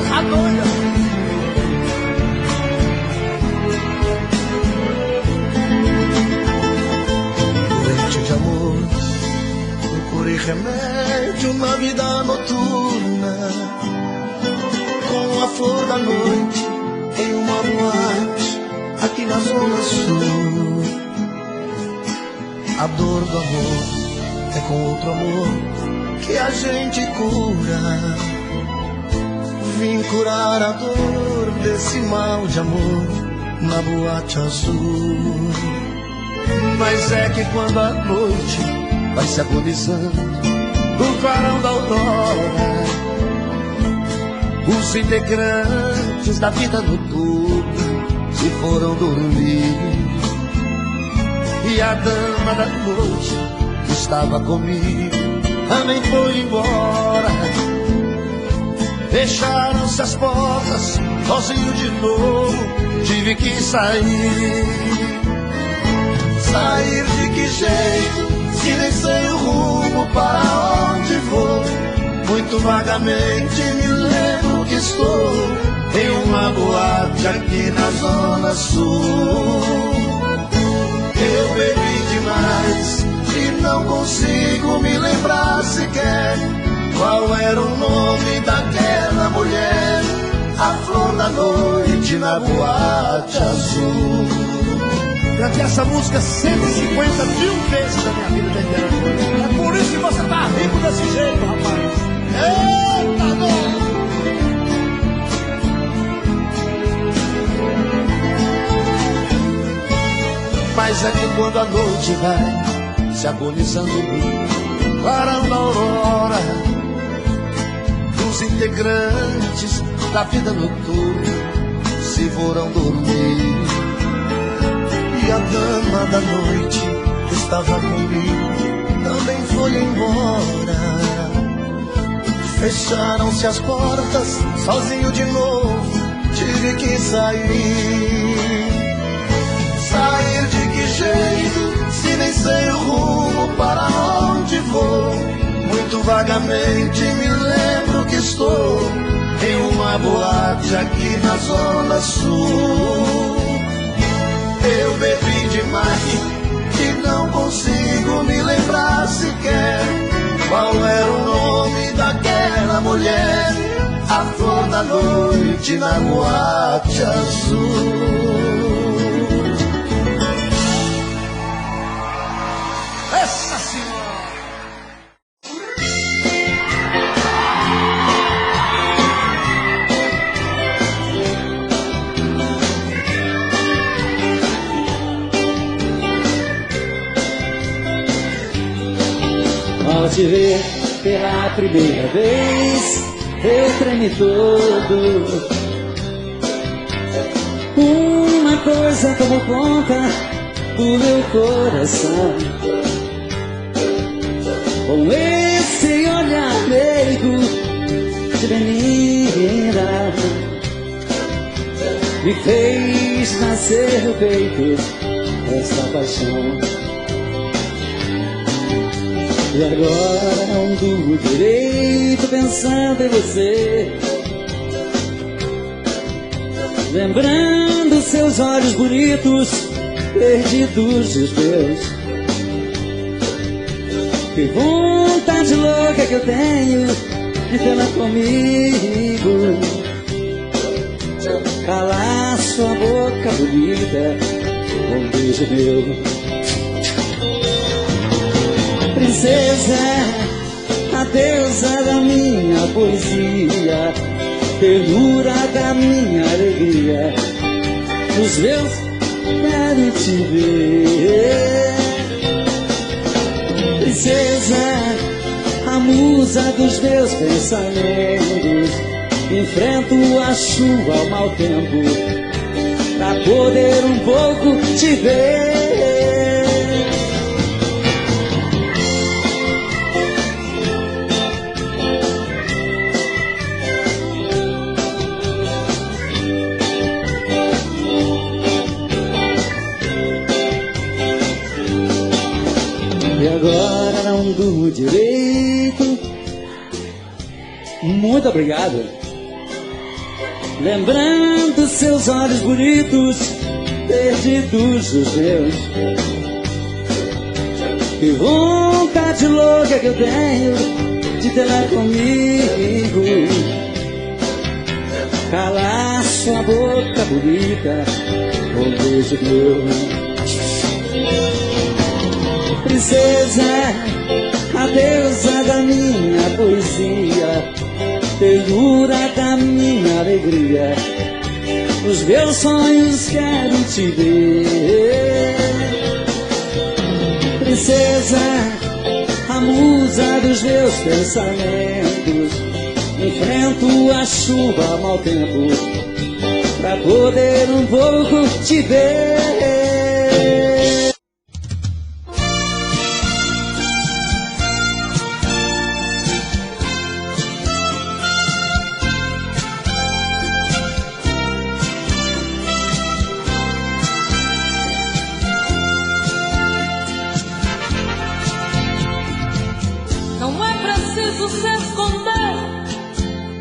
Tá doida. Doente de amor, procurei remédio na vida noturna, com a flor da noite em uma boate aqui na Zona Sul. A dor do amor é com outro amor que a gente cura. Vim curar a dor desse mal de amor na boate azul. Mas é que quando a noite vai se agonizando no clarão da aurora, os integrantes da vida noturna se foram dormir. E a dama da noite que estava comigo também foi embora. Fecharam-se as portas, sozinho de novo tive que sair. Sair de que jeito, se nem sei o rumo para onde vou. Muito vagamente me lembro que estou em uma boate aqui na Zona Sul. Eu bebi demais e não consigo me lembrar sequer qual era o nome daquela mulher, a flor da noite na boate azul. Cantei essa música 150 mil vezes na minha vida da internet. É por isso que você tá rico desse jeito, rapaz. Eita, dor! Mas é que quando a noite vai se agonizando no clarão da aurora, os integrantes da vida noturna se foram dormir. E a dama da noite que estava comigo também foi embora. Fecharam-se as portas, sozinho de novo tive que sair. Sair de que jeito, se nem sei o rumo para onde vou. Muito vagamente me lembro que estou em uma boate aqui na Zona Sul. Eu bebi demais e não consigo me lembrar sequer qual era o nome daquela mulher, a flor da noite na boate azul. Essa senhora! Ao te ver pela primeira vez, eu tremi todo. Uma coisa tomou conta do meu coração. Com esse olhar meigo de menina, me fez nascer no peito essa paixão. E agora não durmo direito pensando em você, lembrando seus olhos bonitos, perdidos os meus. Que vontade louca que eu tenho de tê-la comigo, calar sua boca bonita com um beijo meu. Princesa, a deusa da minha poesia, ternura da minha alegria, nos meus quero te ver. Princesa, a musa dos meus pensamentos, enfrento a chuva ao mau tempo pra poder um pouco te ver. E agora não durmo direito. Muito obrigado. lembrando seus olhos bonitos, perdidos os meus. Que vontade louca que eu tenho de ter lá comigo, calar sua boca bonita com um beijo meu. Princesa, a deusa da minha poesia, ternura da minha alegria, os meus sonhos quero te ver. Princesa, a musa dos meus pensamentos, enfrento a chuva, mau tempo, pra poder um pouco te ver.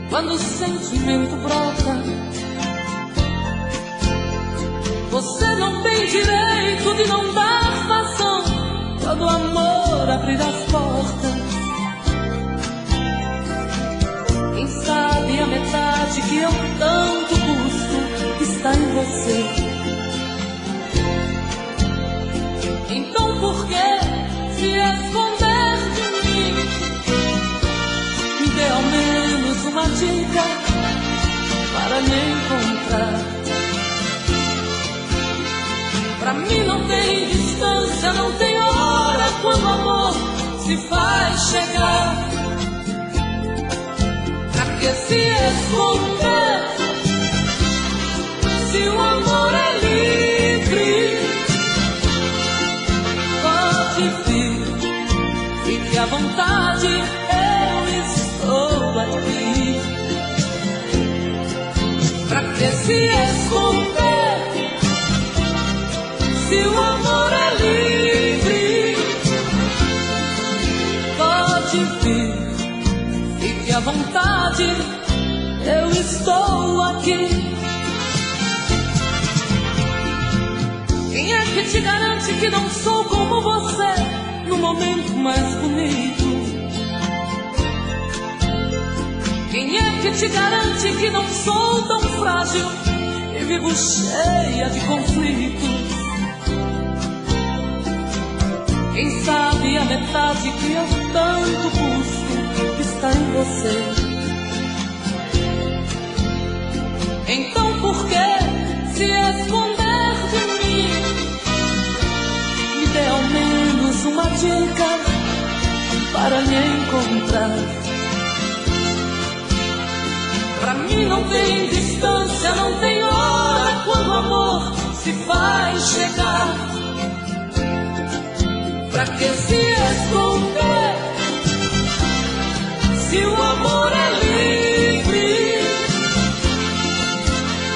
Quando o sentimento brota, você não tem direito de não dar vazão quando o amor abrir as portas. Quem sabe a metade que eu tanto busco está em você. Então por que se esconder de mim? Me dê ao menos uma dica para me encontrar. Pra mim não tem distância, não tem hora quando o amor se faz chegar. Pra que se esconder se o amor é livre? Pode vir, fique à vontade, eu estou aqui. Pra que se esconder se o amor é livre? Pode vir, fique à vontade, eu estou aqui. Quem é que te garante que não sou como você no momento mais bonito? Quem é que te garante que não sou tão frágil e vivo cheia de conflitos? Quem sabe a metade que eu tanto busco está em você. Então por que se esconder de mim? Me dê ao menos uma dica para me encontrar. Pra mim não tem distância, não tem hora quando o amor se faz chegar. Pra que se esconder se o amor é livre?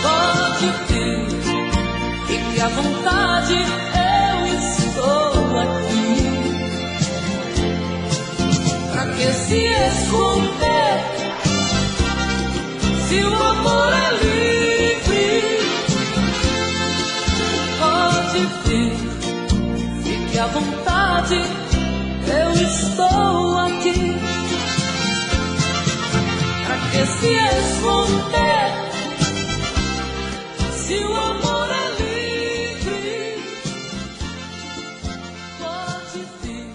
Pode vir, fique à vontade, eu estou aqui. Pra que se esconder se o amor é livre? Pode vir, fique à vontade, eu estou aqui. Pra que se esconder se o amor é livre? Pode vir.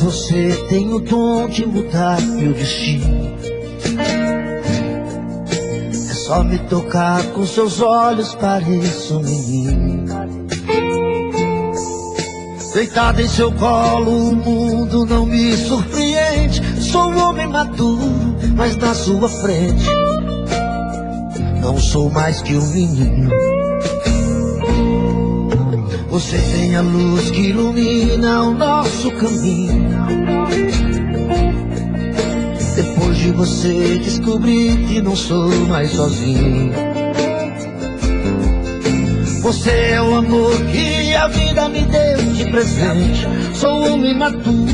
Você tem o dom de mudar meu destino. É só me tocar com seus olhos, pareço um menino. Deitado em seu colo, o mundo não me surpreende. Sou um homem maduro, mas na sua frente não sou mais que um menino. Você tem a luz que ilumina o nosso caminho. Depois de você descobri que não sou mais sozinho. Você é o amor que a vida me deu de presente. Sou um imaturo,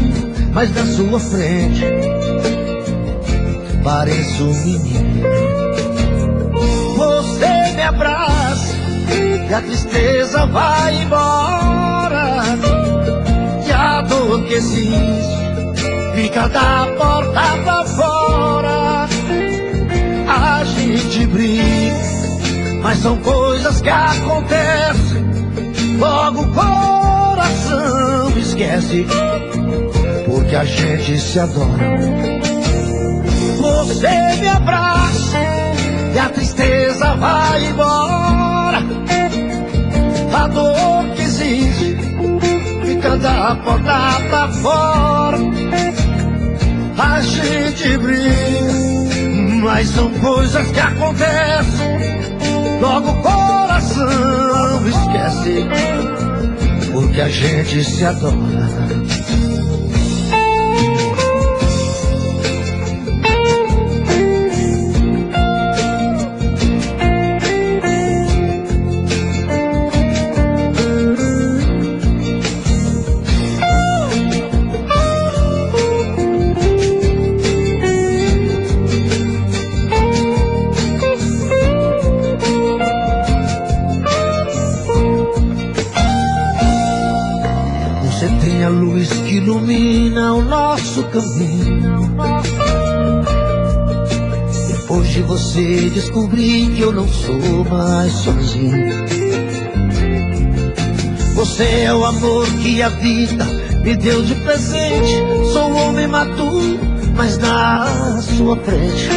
mas na sua frente pareço um menino. Você me abraça e a tristeza vai embora. E a dor que existe fica da porta pra fora. A gente briga, mas são coisas que acontecem. Logo o coração esquece, porque a gente se adora. Você me abraça e a tristeza vai embora. A dor que existe fica da porta pra fora. A gente briga, mas são coisas que acontecem. Logo o coração esquece, porque a gente se adora. Ilumina o nosso caminho. Depois de você descobri que eu não sou mais sozinho. Você é o amor que a vida me deu de presente. Sou um homem maduro, mas na sua frente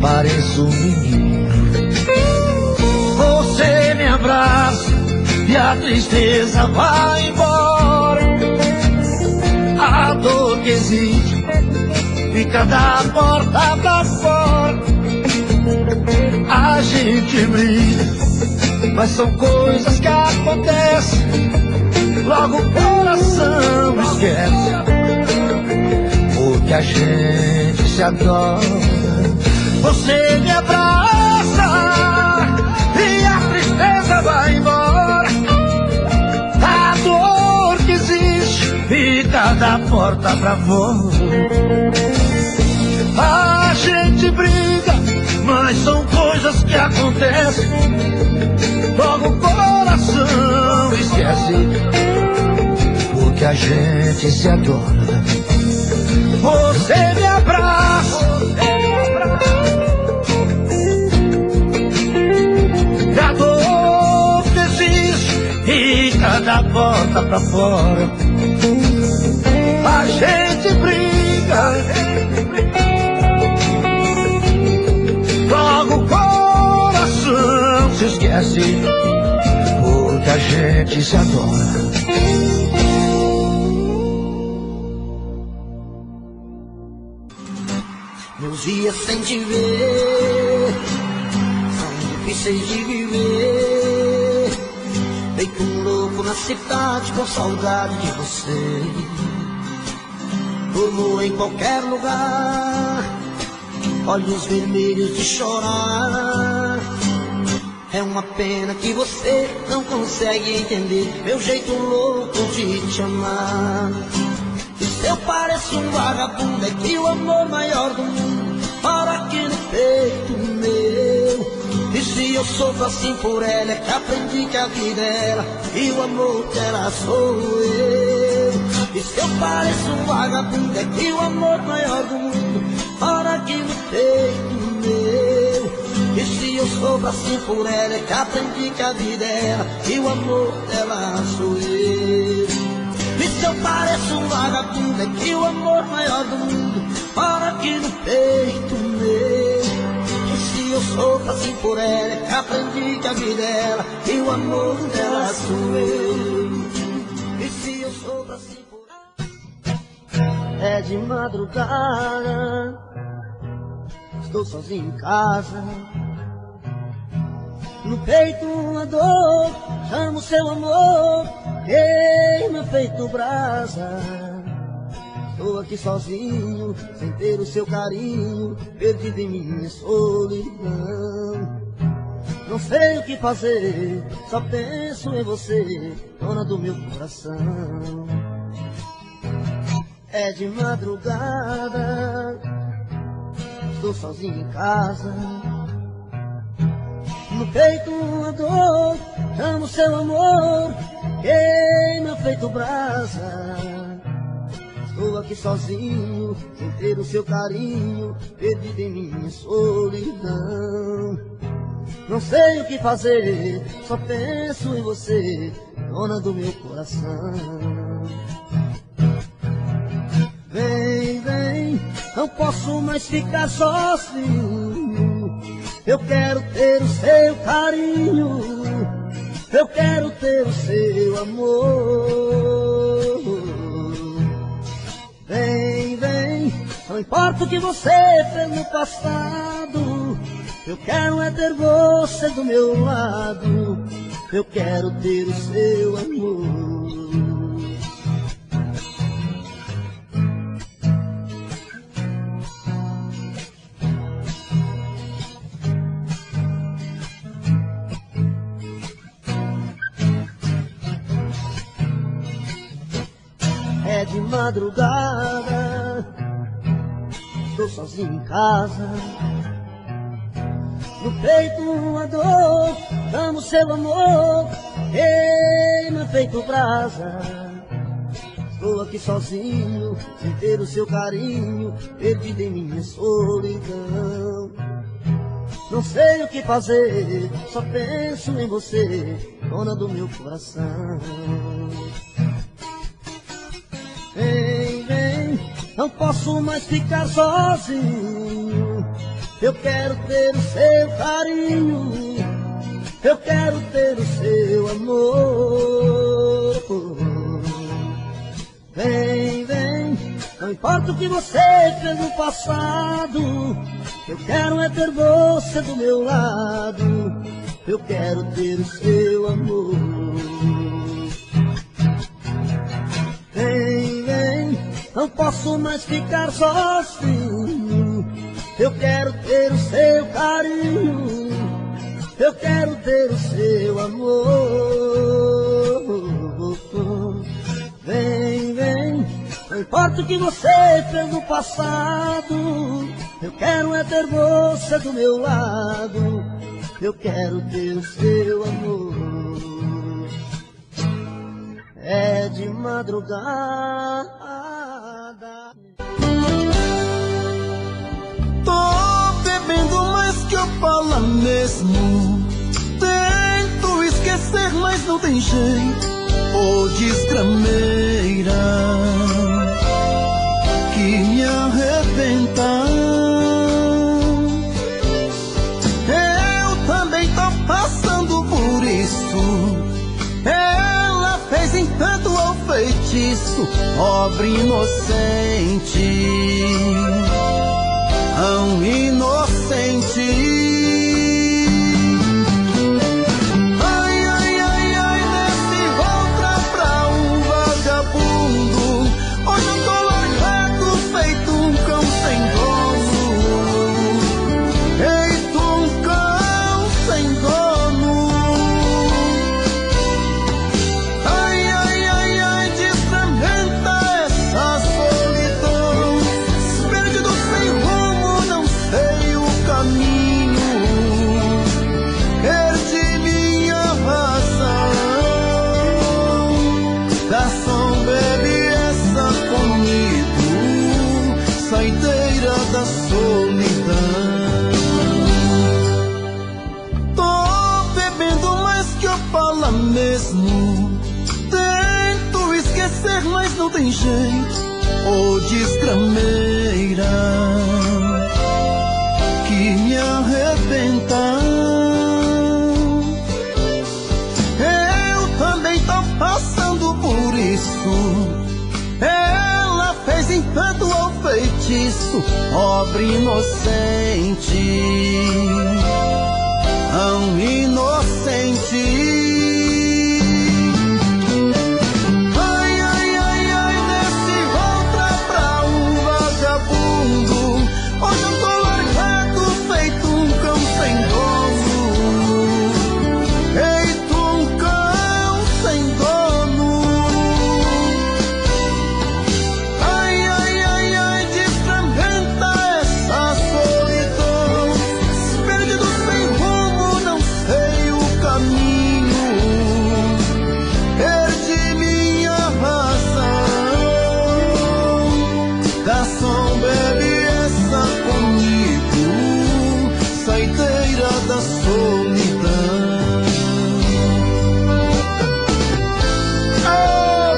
pareço um menino. Você me abraça e a tristeza vai embora. A dor que existe fica da porta pra fora. A gente briga, mas são coisas que acontecem. Logo o coração esquece, porque a gente se adora. Você me abraça e a tristeza vai embora. A dor que existe fica da porta pra fora. A gente briga, mas são coisas que acontecem. Logo o coração esquece, porque a gente se adora. Você me abraça e a dor que existe fica da porta pra fora. A gente briga, logo o coração se esquece, porque a gente se adora. Meus dias sem te ver são difíceis de viver. Feito um louco na cidade com saudade de você. Durmo em qualquer lugar, olhos vermelhos de chorar. É uma pena que você não consegue entender meu jeito louco de te amar. E se eu pareço um vagabundo, é que o amor maior do mundo mora aqui no peito meu. E se eu sofro assim por ela, é que aprendi que a vida é ela e o amor dela sou eu. E se eu pareço um vagabundo, é que o amor maior do mundo mora aqui no peito meu. E se eu sofro assim por ela, é que aprendi que a vida é ela e o amor dela sou eu. E se eu pareço um vagabundo, é que o amor maior do mundo mora aqui no peito meu. E se eu sofro assim por ela, é que aprendi que a vida é ela e o amor dela sou eu. E se eu sofro assim por ela, é de madrugada, estou sozinho em casa. No peito uma dor, chamo seu amor, queima feito brasa. Estou aqui sozinho, sem ter o seu carinho, perdido em minha solidão. Não sei o que fazer, só penso em você, dona do meu coração. É de madrugada, estou sozinho em casa. No peito uma dor, amo seu amor, queima feito brasa. Estou aqui sozinho, sem ter o seu carinho, perdido em minha solidão. Não sei o que fazer, só penso em você, dona do meu coração. Vem, vem, não posso mais ficar sozinho. Eu quero ter o seu carinho, eu quero ter o seu amor. Vem, vem, não importa o que você fez no passado, eu quero é ter você do meu lado, eu quero ter o seu amor. É de madrugada, estou sozinho em casa. No peito uma dor, amo seu amor, queima feito brasa. Estou aqui sozinho, sem ter o seu carinho, perdido em minha solidão. Não sei o que fazer, só penso em você, dona do meu coração. Vem, vem, não posso mais ficar sozinho. Eu quero ter o seu carinho, eu quero ter o seu amor. Vem, vem, não importa o que você fez no passado, eu quero é ter você do meu lado, eu quero ter o seu amor. Vem, vem, não posso mais ficar sozinho. Eu quero ter o seu carinho, eu quero ter o seu amor. Vem, vem, não importa o que você fez no passado, eu quero é ter você do meu lado, eu quero ter o seu amor. É de madrugada. Tô bebendo mais que eu falo mesmo. Tento esquecer, mas não tem jeito. Ô desgrameira que me arrebenta. Eu também tô passando por isso. Ela fez encanto ao feitiço, pobre inocente, tão inocente. Ai, ai, ai, ai, nesse outra pra um vagabundo. Hoje eu tô largado, feito um cão sem dono. Feito um cão sem dono. Ai, ai, ai, ai, desfragmenta essa solidão. Perdido sem rumo, não sei o caminho. Perdi minha razão. Garçom, bebe essa comigo, saideira da solidão. Tô bebendo mais que eu falo mesmo. Tento esquecer, mas não tem jeito. Ô desgrameira que me arrebenta. Eu também tô passando por isso. Ela fez encanto ao feitiço, pobre inocente, tão inocente. Ai, ai, ai, ai, desse volta pra um vagabundo. Hoje eu tô largado, feito um cão sem dono. Feito um cão sem dono. Ai, ai, ai, ai, desfragmenta essa solidão. Perdido sem rumo, não sei o caminho. Perdi minha razão. Garçom, bebe essa comigo, saideira da solidão. Ô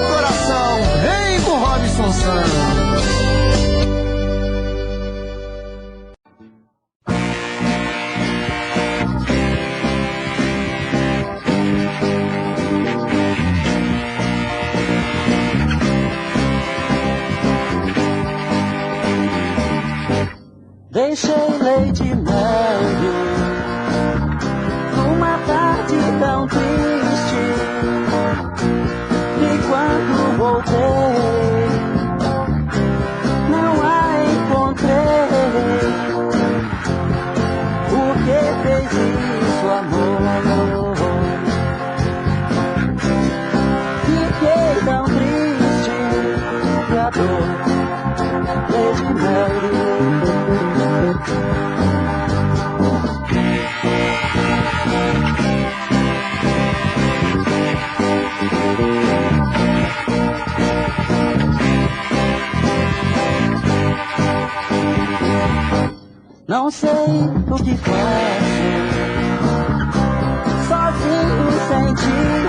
coração, vem com Robson Santos. Deixei leite e mel numa tarde tão triste. E quando voltei, não a encontrei. Por que fez isso, amor? Fiquei tão triste que a dor leite e mel. Não sei o que faço, sozinho sem ti.